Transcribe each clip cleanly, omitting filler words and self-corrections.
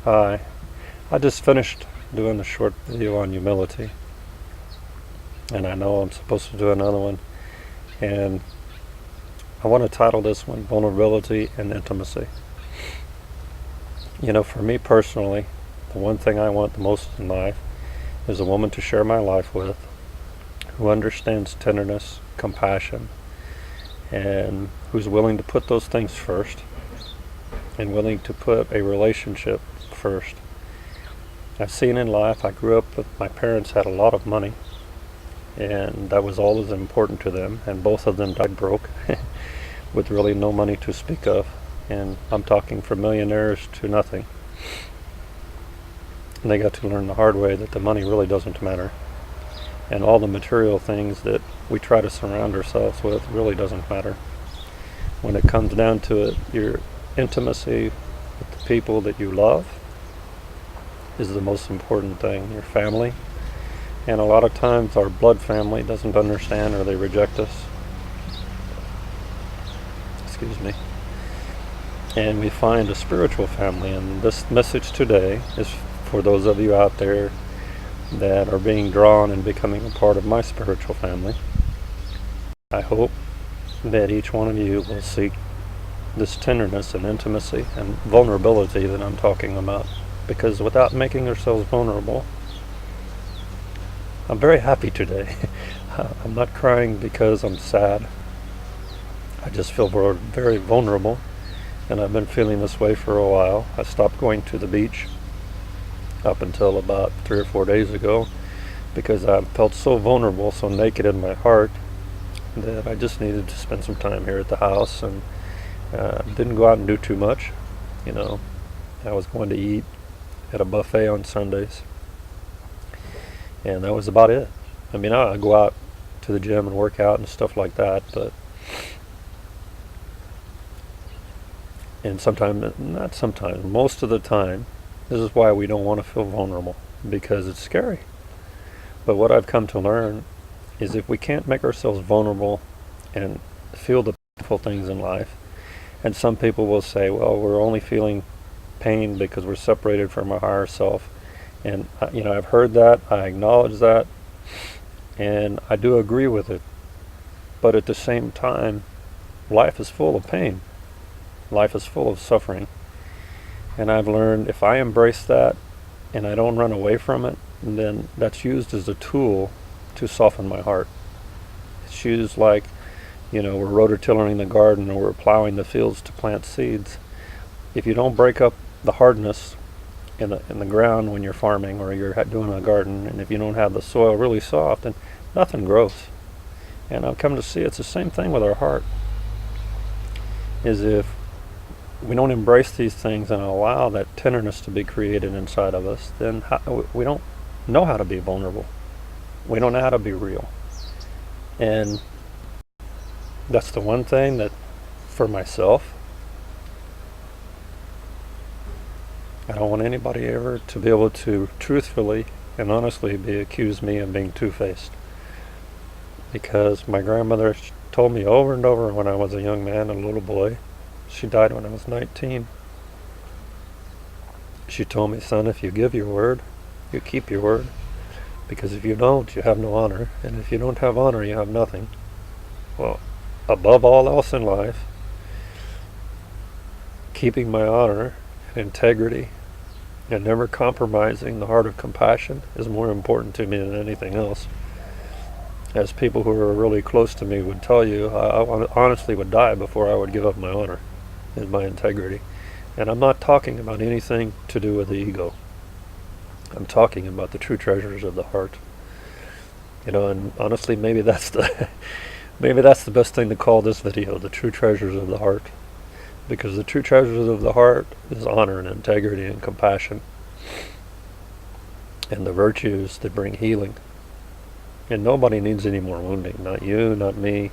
Hi. I just finished doing a short video on humility, and I know I'm supposed to do another one, and I want to title this one Vulnerability and Intimacy. For me personally, the one thing I want the most in life is a woman to share my life with who understands tenderness, compassion, and who's willing to put those things first and willing to put a relationship first. I've seen in life, I grew up with my parents had a lot of money, and that was all that was important to them, and both of them died broke with really no money to speak of, and I'm talking from millionaires to nothing. And they got to learn the hard way that the money really doesn't matter, and all the material things that we try to surround ourselves with really doesn't matter. When it comes down to it, your intimacy with the people that you love is the most important thing, your family. And a lot of times our blood family doesn't understand, or they reject us. Excuse me. And we find a spiritual family, and this message today is for those of you out there that are being drawn and becoming a part of my spiritual family. I hope that each one of you will seek this tenderness and intimacy and vulnerability that I'm talking about, because without making ourselves vulnerable, I'm very happy today. I'm not crying because I'm sad. I just feel very vulnerable, and I've been feeling this way for a while. I stopped going to the beach up until about 3 or 4 days ago because I felt so vulnerable, so naked in my heart, that I just needed to spend some time here at the house, and didn't go out and do too much. I was going to eat at a buffet on Sundays, and that was about it. I go out to the gym and work out and stuff like that, most of the time, this is why we don't want to feel vulnerable, because it's scary. But what I've come to learn is if we can't make ourselves vulnerable and feel the painful things in life, and some people will say, well, we're only feeling pain because we're separated from our higher self. And I've heard that, I acknowledge that, and I do agree with it. But at the same time, life is full of pain. Life is full of suffering. And I've learned if I embrace that and I don't run away from it, then that's used as a tool to soften my heart. It's used like, we're rototilling the garden, or we're plowing the fields to plant seeds. If you don't break up the hardness in the ground when you're farming or you're doing a garden, and if you don't have the soil really soft, then nothing grows. And I've come to see it's the same thing with our heart. Is if we don't embrace these things and allow that tenderness to be created inside of us, then we don't know how to be vulnerable. We don't know how to be real. And that's the one thing that, for myself, I don't want anybody ever to be able to truthfully and honestly accuse me of being two-faced. Because my grandmother told me over and over when I was a young man, a little boy, she died when I was 19. She told me, son, if you give your word, you keep your word. Because if you don't, you have no honor. And if you don't have honor, you have nothing. Well, above all else in life, keeping my honor and integrity and never compromising the heart of compassion is more important to me than anything else. As people who are really close to me would tell you, I honestly would die before I would give up my honor and my integrity. And I'm not talking about anything to do with the ego. I'm talking about the true treasures of the heart. And honestly, maybe that's the best thing to call this video, the true treasures of the heart. Because the true treasures of the heart is honor and integrity and compassion, and the virtues that bring healing. And nobody needs any more wounding, not you, not me.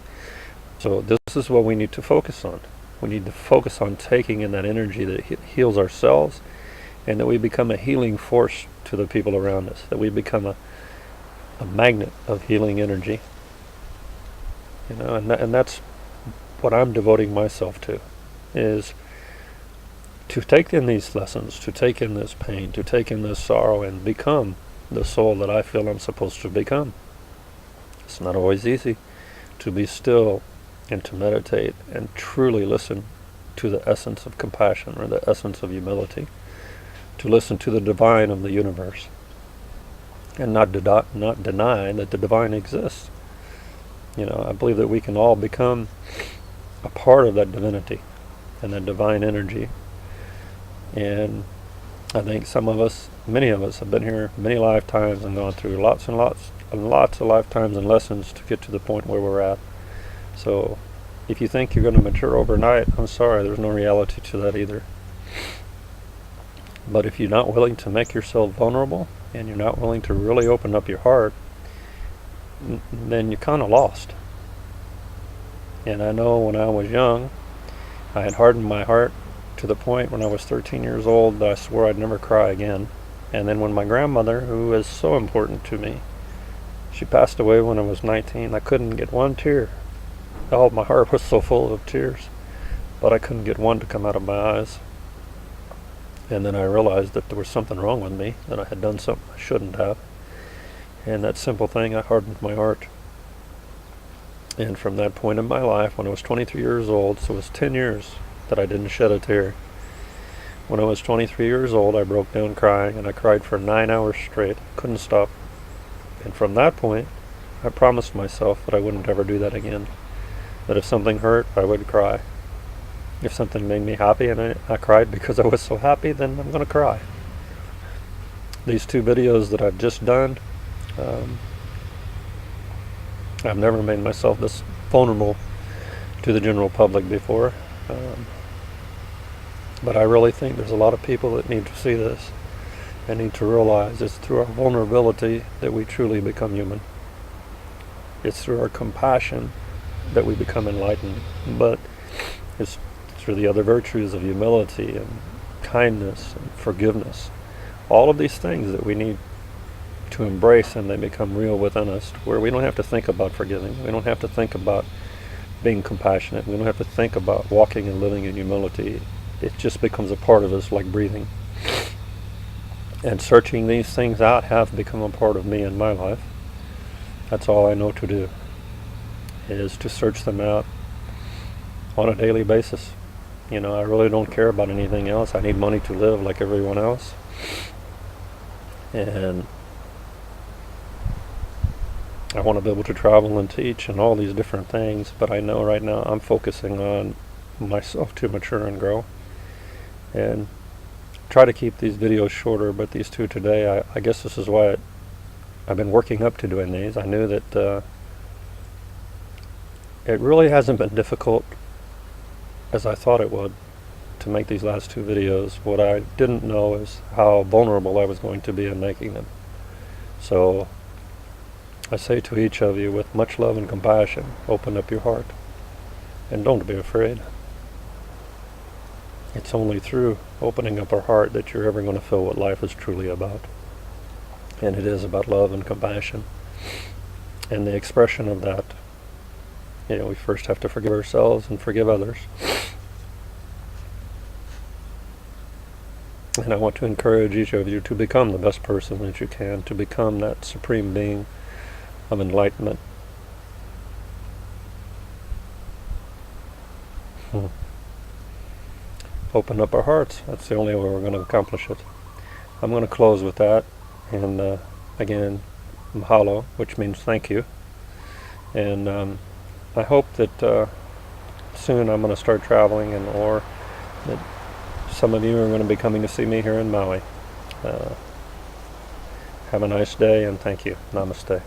So this is what we need to focus on. We need to focus on taking in that energy that heals ourselves, and that we become a healing force to the people around us, that we become a magnet of healing energy. And that's what I'm devoting myself to, is to take in these lessons, to take in this pain, to take in this sorrow, and become the soul that I feel I'm supposed to become. It's not always easy to be still and to meditate and truly listen to the essence of compassion or the essence of humility, to listen to the divine of the universe, and not deny that the divine exists. I believe that we can all become a part of that divinity and that divine energy. And I think many of us have been here many lifetimes and gone through lots and lots and lots of lifetimes and lessons to get to the point where we're at. So if you think you're going to mature overnight, I'm sorry, there's no reality to that either. But if you're not willing to make yourself vulnerable and you're not willing to really open up your heart, then you're kind of lost. And I know when I was young, I had hardened my heart to the point when I was 13 years old that I swore I'd never cry again. And then when my grandmother, who is so important to me, she passed away when I was 19, I couldn't get one tear. Oh, my heart was so full of tears, but I couldn't get one to come out of my eyes. And then I realized that there was something wrong with me, that I had done something I shouldn't have. And that simple thing, I hardened my heart. And from that point in my life, when I was 23 years old, so it was 10 years that I didn't shed a tear. When I was 23 years old, I broke down crying, and I cried for 9 hours straight. Couldn't stop. And from that point, I promised myself that I wouldn't ever do that again. That if something hurt, I would cry. If something made me happy and I cried because I was so happy, then I'm going to cry. These 2 videos that I've just done, I've never made myself this vulnerable to the general public before. But I really think there's a lot of people that need to see this and need to realize it's through our vulnerability that we truly become human. It's through our compassion that we become enlightened. But it's through the other virtues of humility and kindness and forgiveness. All of these things that we need to embrace, and they become real within us, where we don't have to think about forgiving. We don't have to think about being compassionate. We don't have to think about walking and living in humility. It just becomes a part of us, like breathing. And searching these things out have become a part of me in my life. That's all I know to do, is to search them out on a daily basis. I really don't care about anything else. I need money to live like everyone else. And I want to be able to travel and teach and all these different things, but I know right now I'm focusing on myself to mature and grow. And try to keep these videos shorter, but these 2 today, I guess this is why I've been working up to doing these. I knew that it really hasn't been difficult as I thought it would to make these last 2 videos. What I didn't know is how vulnerable I was going to be in making them. So I say to each of you, with much love and compassion, open up your heart and don't be afraid. It's only through opening up our heart that you're ever going to feel what life is truly about. And it is about love and compassion. And the expression of that, we first have to forgive ourselves and forgive others. And I want to encourage each of you to become the best person that you can, to become that supreme being of enlightenment. Open up our hearts. That's the only way we're going to accomplish it. I'm going to close with that. And again, mahalo, which means thank you. And I hope that soon I'm going to start traveling, or that some of you are going to be coming to see me here in Maui. Have a nice day, and thank you. Namaste.